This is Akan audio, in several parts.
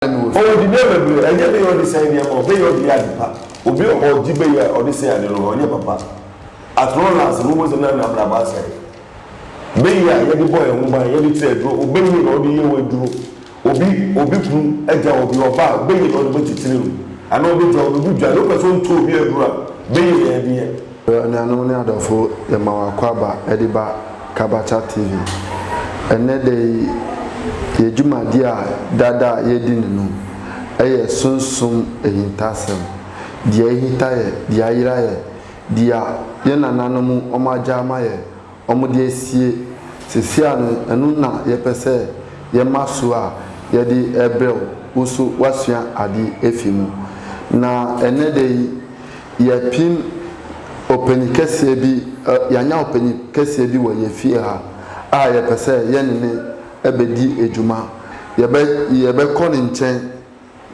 Oh, the name I get the design here, obey your diadipa, obey or Jibay or the say, or your papa. As long as the woman's an abrabasa. Bay, every boy and woman, every trade, obey me or the year will do. Obi, Edja of your bar, bay it on the budget. I know the job of the look as one to be a brother, bay the idea. Nanonia dofo the Mawakwaba Ediba Kabacha TV. And then they Yejuma dia dada yedin no. Eye sunsum ehintasem. Dia ehitaye, dia iraye, dia yena nanomu omajama ye. Omo dia sie sesia no enu na yepese ye maso a ye di ebrel usu wasua adi efimu. Na ene de ye pin openi kese bi yanya openi kese bi wo ye fie ha a ye pese ye ne ebedi ejuma ye be kɔ ne nkyɛn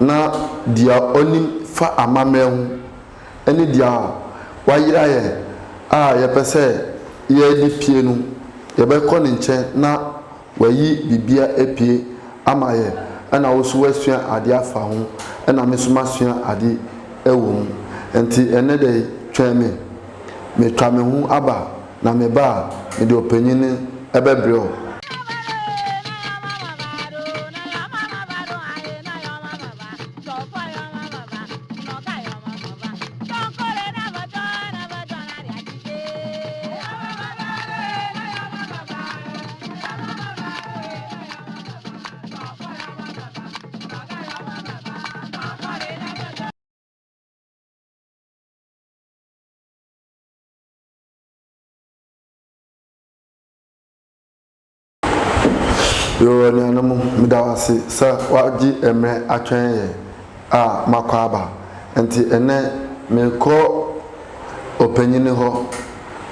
na dia onim fa amamehu eni dia wayira ye a ye pese ye di pie no ye be kɔ ne nkyɛn na wayi bibia epie ama ye ana wo so wasua ade afa ho ana me so masua ade ewo enti ene de twɛn me twa me hu aba na me ba me de opanyini ebebreo yo ni anamu midawase sa waji emre atwen ye a makwaba enti ene me ko opanyini ho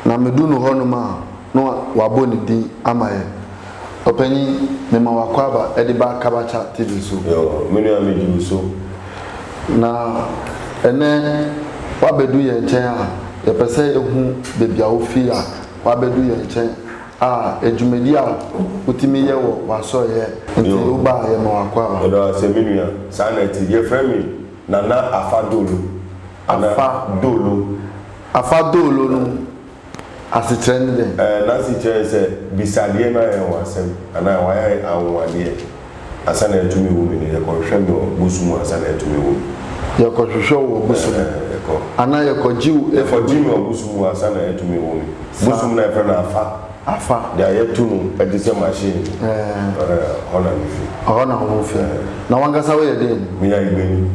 na medunu ho no ma no wabo ni din amaye opanyi me ma wakwaba ediba Kabacha TV so yo menu amedi so na ene wabedu ye nchen a ye pese ehu bebia ofi a wabedu ye nchen ejumedi a utimi ye wo waso ye nti uba ye ma wakwa odo se menua saneti ye frame nana afadolo afadolo no asitrende de na si chere se bisade na ye wasem ana waya awade asana etumi wo mi ne ko hwe mi busumu asana etumi wo ye ko hwehwe wo busumu ana ye ko jiu jiu busumu asana etumi wo mi busumu na e na afa dia yetunu edise machine ona mifi ona hofi na wangasa we den mi ya igbeni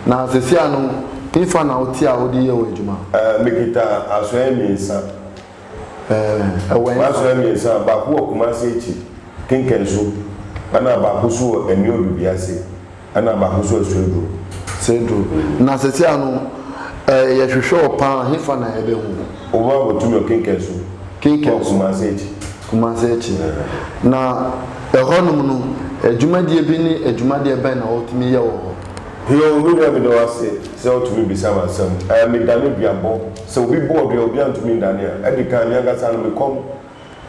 na sesia no kifa na oti a odi ye wejuma mekita aso emiensa aso emiensa ba ku okuma se echi kenkenso ana ba ku so eni obibiase ana ba ku so sedro na sesia no ye hwehwe opa hifa na ebe hu oba wotumi okenkenso kuma sechi na ehonum no adwumadie bi ni adwumadie ben na otumi ye wo yo we do do ase se otumi bisa wasam me dane biabo se obi board ye obi antumi dane a edika mi agasa no me kom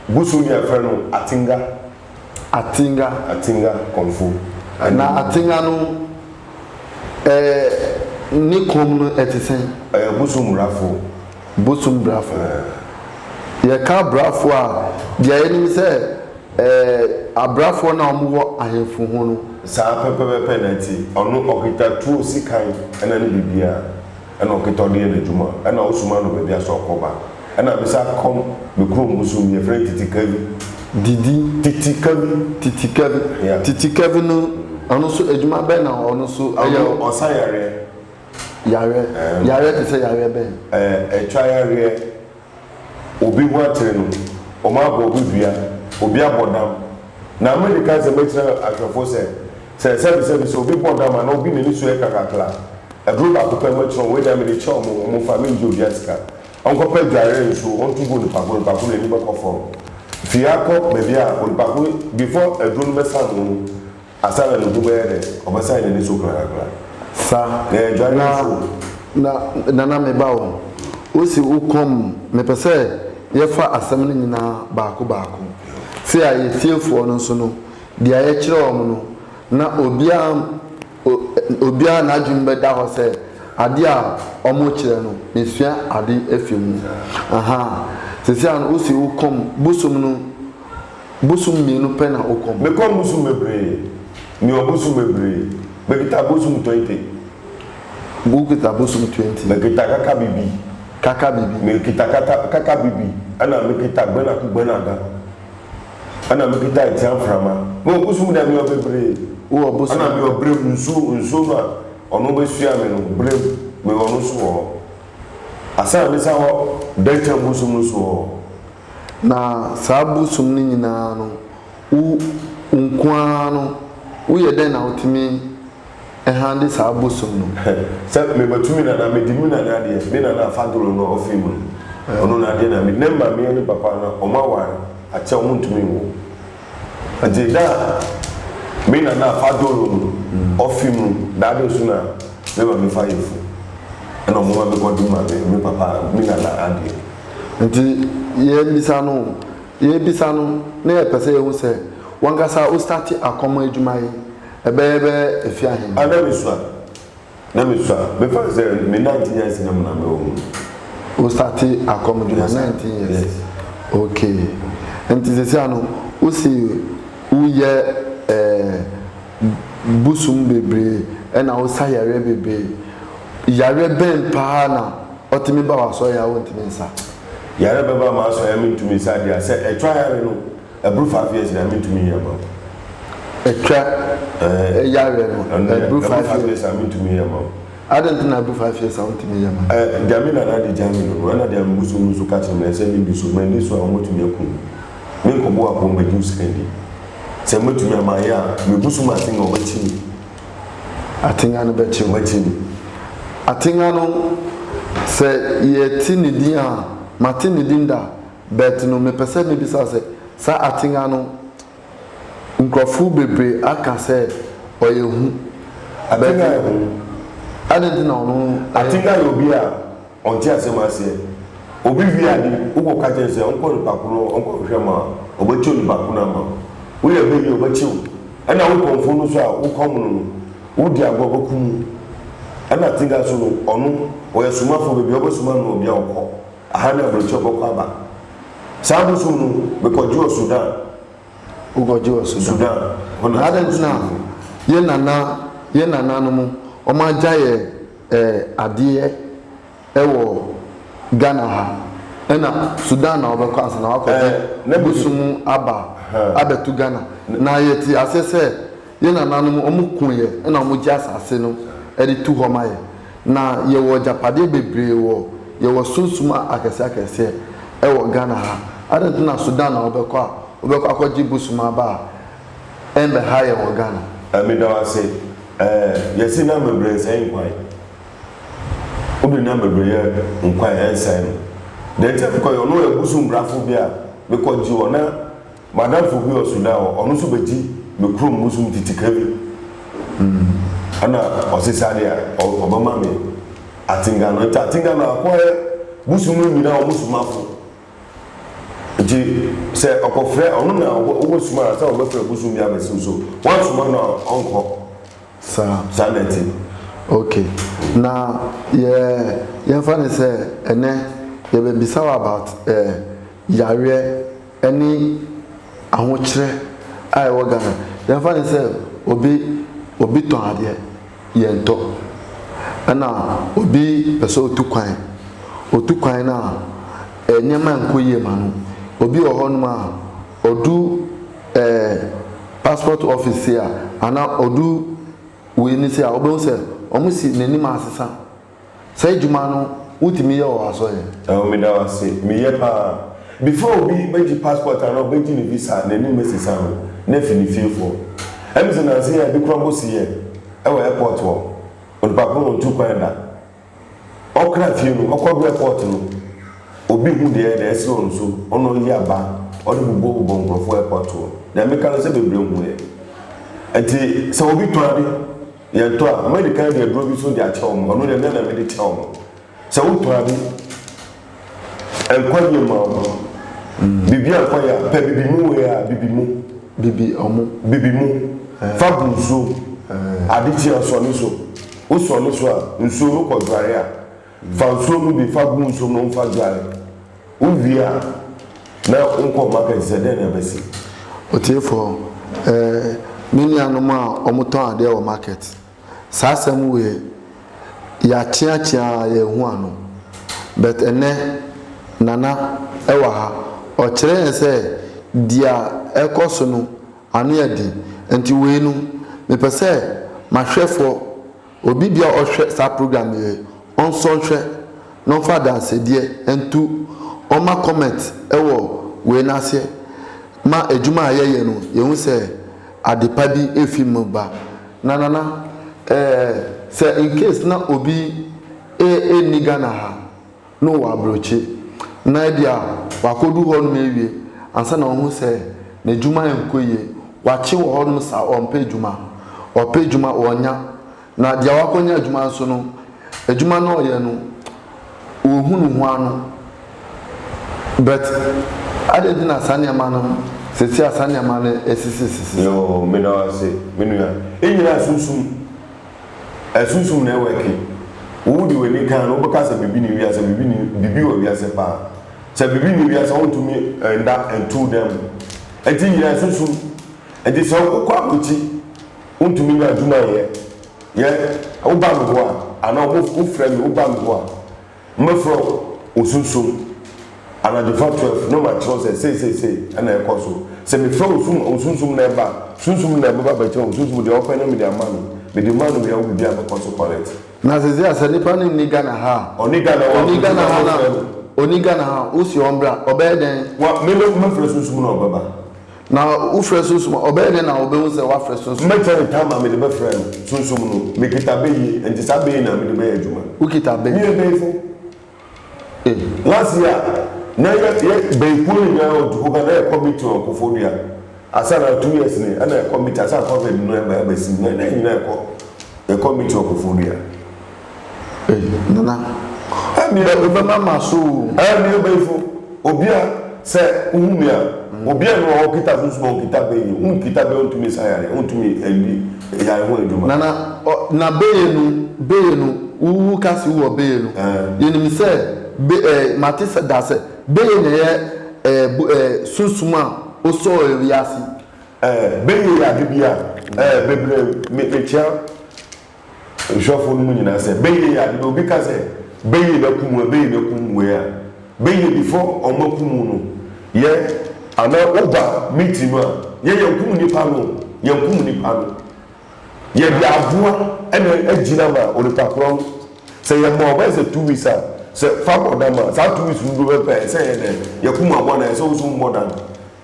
busu ni afre no atinga konfu na atinga no ni kom no etisen busum brafo ye ka brafo a dia enim se abrafo na omwo ahemfu hu no sa pepe penalty onu okita tu sikan ena ni bibia ena okita de na juma ena osuma no bibia so koba ena bisa kom be krom busum ye friend titikavi no onu so ejuma be na onu so osayare yare te se yare ben etwa yare obi hu atere no o ma bo bibia obi abodam na America ze metra atwafo se obi bodam na obi meni so e kakakla edro ba ko pemo tro we da me de cho mo family jo biaska onko pa dware nso on tu go ni pakoro ni ba kofo fiako be bia on pakoro before edro no be sa no asala no go be re o ba sa ni so kakakla sa na me bawo osi ukom me pese ye fa asem ni nyina baako si a ye tiefo no so no dia ye kire omo no na obia na adwumbe da ho se ade a omo kire no mesua ade afemu aha sisi an usi ukom busum no busum mienu pe na ukom me kom busum mebre ni obusum mebre be kita busum 20 bukita busum 20 me kita kaka bibi me kita kaka bibi ana me kita gbena ga ana me kita exam frama mo busum da me obebre wo busum ana me obre nsu na ono be sua me no bre me ono so asa me sa ho delta busum so na sabusum ni nyina no u nkwa no wo ye den na otimi ehande sabusum no se me batumi na me dimi na de me na faduro no ofimu ono na de na me nemba me ni papa na o ma wa a che o ntumi wo ade da me na faduro no ofimu da de so na me ba me fa yefu ana mo ma me ko dum ma me papa me na ade nti ye bisa no na ye pese ye hu se wankasa o start akoma adwuma yi ebebe efia hin ana me so me fa se me 19 years na me o start akoma adwuma 19 years yes. Okay nti sese ano o si uye busum bebre na o sa yare bebre yare ben pa na otimi ba wa so ya wontimi nsa yare baba ma so ya mintumi sa dia se e twa yare no e bru 5 years na mintumi ya ma e twa yare no e bru 5 years na mintumi ya ma adent na bru 5 years na mintumi ya ma jamina na di jamina no na dia musu ka chim na se ni bisu me ni so amotumi akun me ko bo akon be ju sekendi se motumi ma ya me busu ma tinga obachi atinga no bechi atinga no se yeti ni dia Martin Dinda bet no me pese me bisa se sa atinga no nkrofu bebre aka se oyehu atinga adent na no atinga obi a onti asema se obi wi ade uko ka je se onko ni pakuno onko hwema obechi ni pakuna ma wo ye be yo obechi ana wo konfo no so a wo kom no wo di agbobokum ana atinga so no onu wo ye suma fo bebi obesuma no obi a okọ ahana brocho boko aba sabu sunu bekojo Sudan ugojo Sudan ona adent na ye nana no mu o ma jaye adie ewo Ghana ha ena Sudan na obeko asa na wakoje na busumu abetu Ghana na yeti asese ye nana no mu omukunye ena omuji asase no edi tu ho maye na ye wo japade bebre wo ye wo sunsuma akese ewo Ghana ha adent na Sudan na obeko akọji busuma ba embe ha ye wo Ghana ami da wase yesi na mebre sai nkwai obi na mebre ye nkwai ensai no den te ko yo no e busum brafo bia be ko ji ona madam fo bi o Sudan onu so beji me krom busum titikabi ana osisa dia obama me atinga no akọ busum mi na o musumafo ji se okofre onu na owo suma sa o befre busum ya mesin so wan suma na onko sa neti okay na ye fane se ene ye be bisa about yare any ahokyere ai wo Ghana ye fane se obi ton ade ye nto ana obi peso otu kwan na enyema nkoye ma no obi ohonum a odu passport office here ana odu we ni se a obo se omusi nani ma asesa sai juma no utimi ye o aso ye o mi da wase mi ye pa before obi beji passport ana beji ni visa nani mesisa no na fini fiefo emse na se ya bi krambo si ye e wo airport wo odpa ko otu kwan da okra fie no okwa airport no obi hu de ese on so ono yi aba odi bubo nkrofo airport wo na me kan se bebre hu ye enti se obi to ade ye to a medical de bro bi so de a chew mo ono de na me de chew mo se wo to ade en kwanye ma bibia kwaya pe bibi mu we a bibi mu bibi omo bibi mu fa bunso aditi asoni so o so no so a nso no ko dware a fa nso no bi fa bunso no fa dware o via na unko market se den na besi otiefo mini anoma omoton ade o market sasem we ya chia ye hu ano but ene nana ewa ha o kire se dia ekoso no anu ya di enti we nu me pese mahwefo obi bia o hwe sa program ye onso hwe no fa dance die entu o ma comment ewo we na se ma ejuma ayeye no ye hu se adepa bi efim ba nanana se in case na obi niga na ha no wa broche na dia wakodu ho no mewie ansa na hu se na ejuma enkoye wachi wo ho no sa ompa ejuma onya na dia wakonya ejuma so no ejuma na oye no ohunu ho ano but adedina sane ma no sesi asane ma no esisi yo me no say me no ya enyira sunsun na weki wo di we ni kan no beka se bibi ni wi ase bibi wo wi ase pa se bibi ni wi ase won to me nda and to them enti nyira sunsun enti so kwa kuti won to me na aduma ye wo ba me ho a ana wo friend wo ba me ho a mefro osunsun ana de 12 no ma trose say ana e koso se me fro osunsun na ba sunsun na ba ba che osunsun de open na me de amano me de man we will be able to correct na sezi asanipa ni Ghana ha oniga na ha usi ombra obeden wa me fresh na obaba na u fresh sunsun obeden na obe se wa fresh sunsun me tell time me de be friend sunsun no me kitabe yi enti sabe na me de be adwuma u kitabe me be fo last year na ye be puli na o ga na committee on kofodia asana 2 years ni ana committee asana covid no e be sin na nyina e committee on kofodia nana ami be mama so ami be fo obia se umia obia no o kita sunsun o kita be yi kita be on to me sayare on to me eli ya ho eduma nana na be nu wu kasi wo be nu yenim se be matisa da se be ne ye sunsuma o so wiasi be ya bibia bebre metia jofo no nyina se be ya de obi ka se be na kumu ya be before o makumu no ye ana oba meeting a ye kumu ni pa no ye bi aboa ene agina ma o le pakro se ye mo ba se 2 weeks a se fa bodama sa 2 weeks ndo be pe se ye de ye kumu abona se so mo dan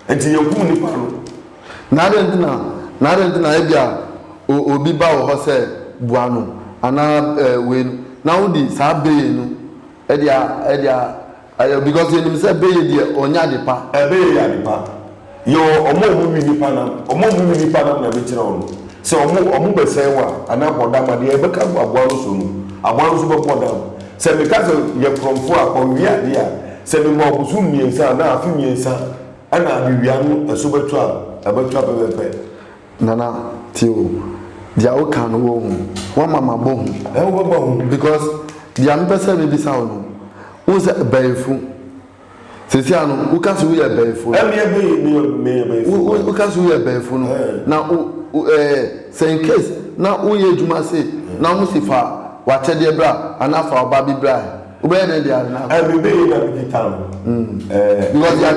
enti ye kumu ni pa no na na e bia obi ba wo ho se buanu ana we na udi sa beye no e dia because you say beye dia onya de pa beye ya de pa yo omo mi ni pa na be kire onu se omo be se wa ana boda ma de e be ka aboa no so no aboa no so be boda se me ka se ye kromfo akọ wi ade a se me mo obusu miensa na afi miensa ana abiwia no eso betu a bepe nana tio dia o kan wo hu mama bo hu wo bo hu because dia me pese me bisa no wo se baifu sisi anu wo kaso ye baifu me baifu wo kaso ye baifu no na say in case na wo ye djuma se na mo sifa wa chede bra ana fa oba bi bra wo be na dia na be na digital because ya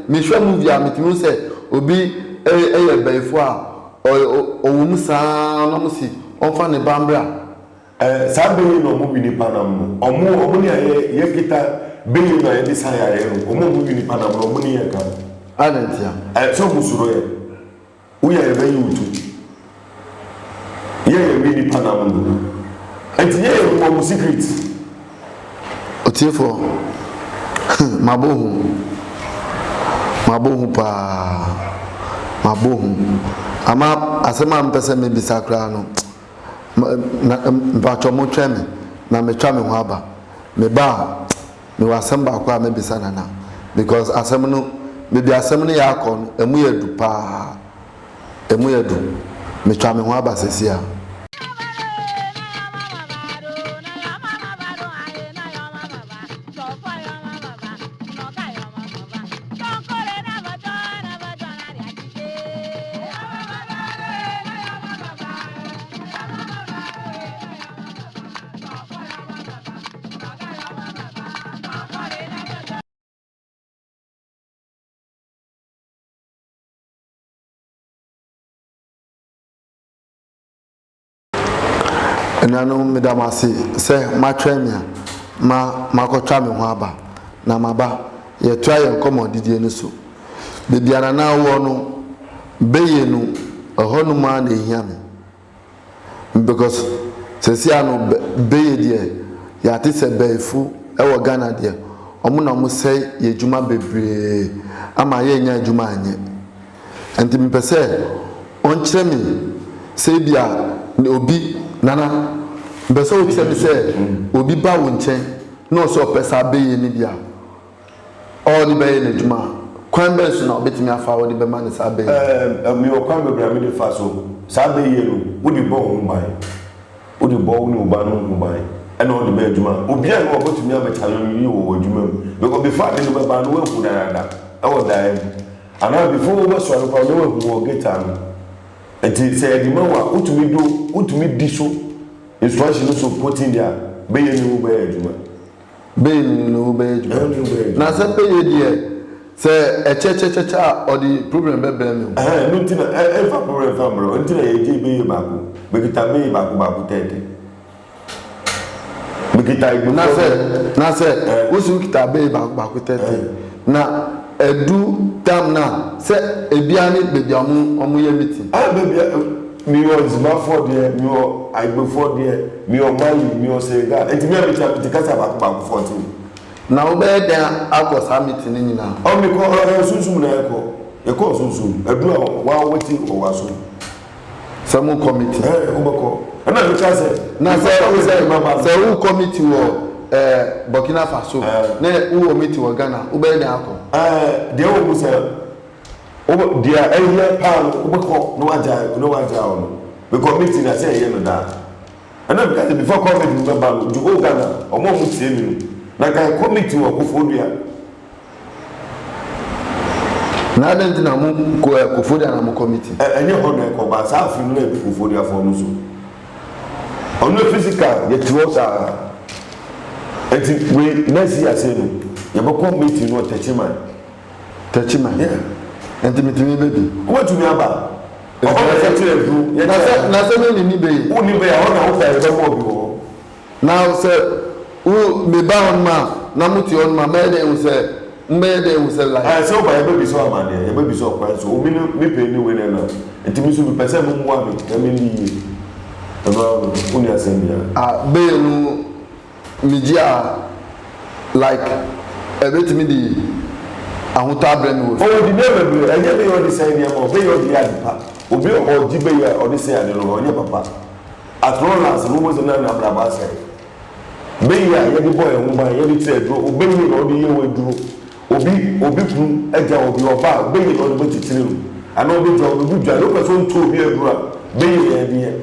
me hwe movie a metimi se obi ye baifu a owum saa na mo si onfa ne bambra saa beyi no mo wini panam no omo ni ye kita beyi no ye design ya ye no omo wini panam no omo ni ye ka alentia so musuro ye uya ye beyi utu ye wini panam no enti ye mo secret otiefo mabohu pa mabohu ama asema mpese me bisakra no mbacho mo tweme na me twa me ho aba me ba me wasem ba kwa me bisana na because asem no me bi asem no ya akọ no emu ya du pa emu yedu me twa me ho aba sesia enanu medamasi se matwemia makotwa me ho aba na maba ye twa ye komodidie no so bebiana na wo no beye no ehonu ma na ehia me because sesia no beye die ya te se befu ewo Ghana die omo na mo sei ye djuma bebre ama ye nya djuma anye enti mpese on kire me se bia obi nana beso o kire se obi ba wo nchen no so pesa beye ni bia all the beye na djuma kwan be so na obetimi afa wo de be man sa beye mi o kwan bebre mi de fa so sa beye no wo di bo wo mbai wo di bo wo ni oba no mbai and all the bed juma obi an wo botumi amechalo yi wo adwuma mu because before the be ba no we hu dada e wo dai ana before we so no we hu wo geta no enti say the man wa utumi di so instruction so putting there be ye ni wo be adwuma be ni no be adwuma na se be ye die se echechechecha or the problem be be me no ntina e fa problem fa bro ntina ye di be ye ba ko be kita be ba ko tete na se usu kita be ba ko tete na edu tam na se ebia ni bebi omu ye meeting bebi mi o zima for there mi o agbe for there mi o mali mi o sega enti mi abita kasa ba ko 14 na obe den akọ meeting ni na o mi ko sunsun na eko sunsun edu wa weti o wa so some committee o bako na mi ka se na se who committee wo Burkina Faso na who committee wo Ghana obe den akọ de o musa o dia eya pan o bako no waja o we committee na say ye no da na mi ka se before committee no ba no do Ghana o mo mu tie mi na ka committee wo Kofodua na dent na mu Kofodua na mu committee enye ho na ko ba sa afi no e Kofodua for no so ono physical ye tiwo sa enti we next year say no ye bo committee no techima yeah enti mitimi baby what to me aba o ba se tire du na se ni be oni be ya ona o fa ye be mo bi wo now say who me ba on ma na muti on ma me de u se like so ba ye be so amane ye be so kwa so o mi pe ni we na enti mi so bi pese mo mo ami e me ni eba uni asembia be no media like ebetimi di ahuta brand wo o di name be enye be yo di say ni mo be yo di adipa obi o di be ya o di say ade no onye papa at long as no was na braba say be ya ye di boy hu ba ye di tire duro obi ni o di ye we duro obi kun eja obi oba be ni o di be titire mu ana obi jo obi dua no person to obi adura be ye di ye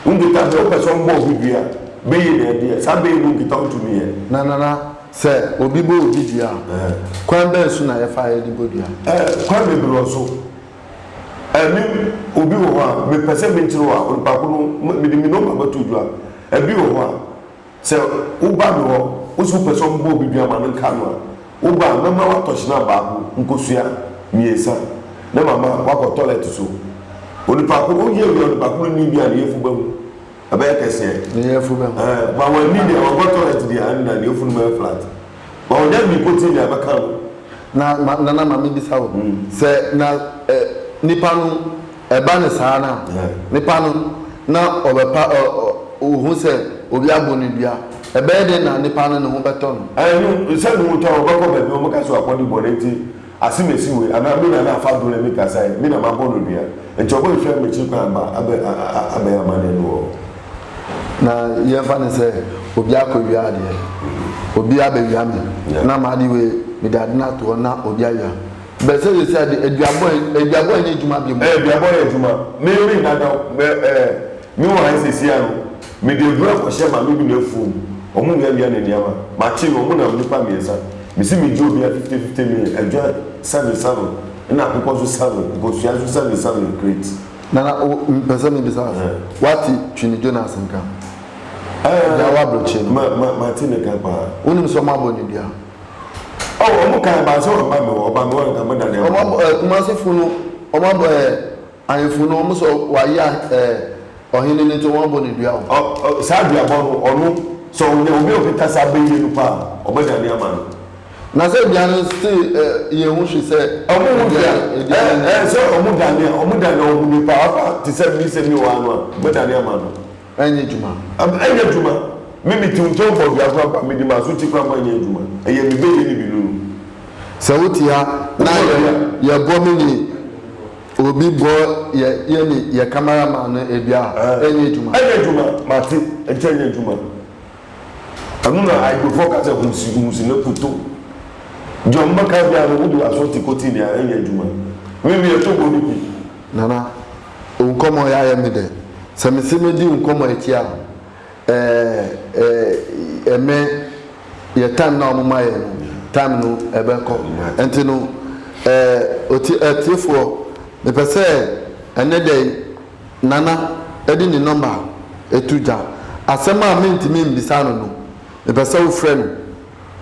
unde ta do person bo obi dua be ye di sa be ni kita to me ye na se obi bo obi dia kwan be su na ye fa ye di bo dia kwan be bro so mi obi wo ha me pese be ntiro wa on pa kuno mi no ma batu dua ebi wo ha se uba do wo usu person bo obi dia ma no kanu uba na ma wa toshina ba ku nkosua miesa na mama wa ko toilet so oni pa kuno ye wi on pa kuno ni bia ye fu ba mu aba ya kese ni ye fu ba ba wa ni de wa ko toilet dia anda ni fu no flat ba o dem mi ko ti dia ba kan na mama bi sawo se na nipa no eba ne saa na nipa no na obepa ohun se obi aboni bia ebe de na nipa no ne ho beto no no se no to obako be bi o maka so akoni bonenti asimesi we ana mi na afa do le mi ka sai mi na ma bono bia enti obo hwe me chi kwa ba abe amane no na ye fa ne se obi akọ wi ade obi abe wi ame na ma di we mi dad na to na obi aya But say you said eduabo any juma bi mo. Eduabo any juma. Me na me wan say sia no. Me dey bro ko share ma me bi na fom. Omo na bia na niama. Ma chi no mo na nipa miesa. Me see me jo bia 50 million. Enjoy 7 na akoko so 7 because you have 7 great. Nana person me bisa. What Twini Jonas nka? Dawa bloche no. Ma ti ne ka pa. Unim so ma boni dia. Oh, omo kan ba so ba me nka mo da ne. Omo se funu, omo ayefunu omo so wa ya ohini ni to won boni dia. Oh, sa dia bo onu so obi okita sa be yenu pa. Omo da ne ama no. Na say bian still ye hu shi say omo dia so omo da ne omo ni pa afa ti say mi se mi wa no omo da ne ama no. Enye juma. Enye juma. Mimi ti unto for bia kwa mi di ma so ti kwa ma enye juma. Eye mi be ni bi nu. Se wuti ha na ye bo mi ni obi bo ye ni ye cameraman na ebia enye juma. Enye juma mati enye juma. Amuna I go focus on musi na puto. Jomba ka bia no wudu aso ti koti ni enye juma. Mimi e to boni pi. Nana onkomo ya ye mi de. Se me se me di onkomo etia eme ye time na omo maye no time no ebeko enti no otifo me pese ene dey nana edi ni number etuja asema mentimi mbisa no me pese wo frɛ no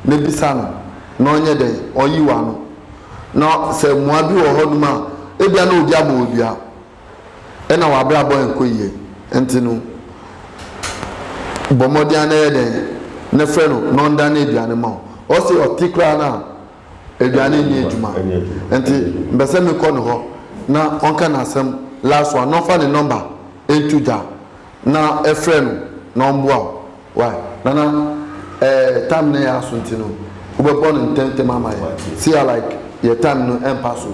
me bisa no na onye dey oyiwa no na se muabi wo hoduma ebia na odi abo obia ena wa bra boy nkoyie enti no bomodia na yede ne frɛ no no nda na eduane ma o se otikra na eduane ni ejuma enti mbese me kɔ no ho na onka na asem last one no fa the number entuja na e frɛ no na omboa why nana time na ya sunti no ubebo no ntem ama ya see like your time no empaso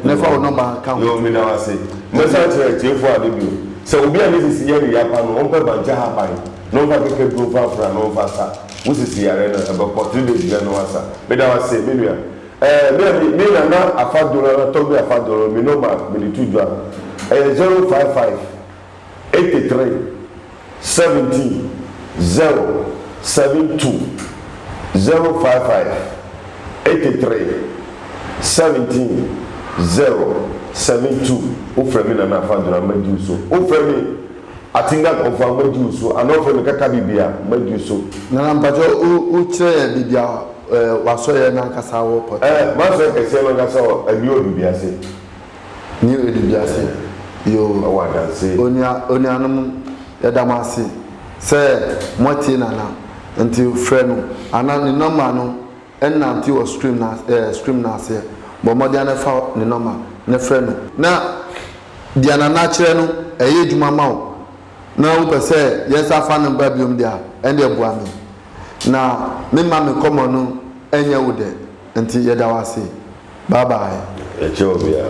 never will number count no me na wase message tiefo adebio so obi a nisisi yare ya pa no on pe banja ha pai no fa keke bro fa fra no fa sa usisi yare na ebe portrait de dia no wasa me da wase me nua me na afadoro na to be afadoro me no ma me di tudwa 055 83 17 072 055 83 17 072 ofremi na na fadura madu so ofremi atinga konfa madu so anofremi kaka bibia madu so na mpajo uche bibia waso ye na nkasa wo pot maso kese no ngasa abi obibia se ni obibia se yo awada se oni anum yadamasi se moti na nti frɛ no ana ni number no enanti o stream na ase bo modi ana fa ni number ne frɛ no na dia na kyerɛ no ɛyɛ adwuma ma wo na wo pɛ sɛ yɛsa fa no ba biom dia ɛnde abua me na me ma me kɔmɔ no ɛnyɛ wo de nti yɛda wase bye bye e che obia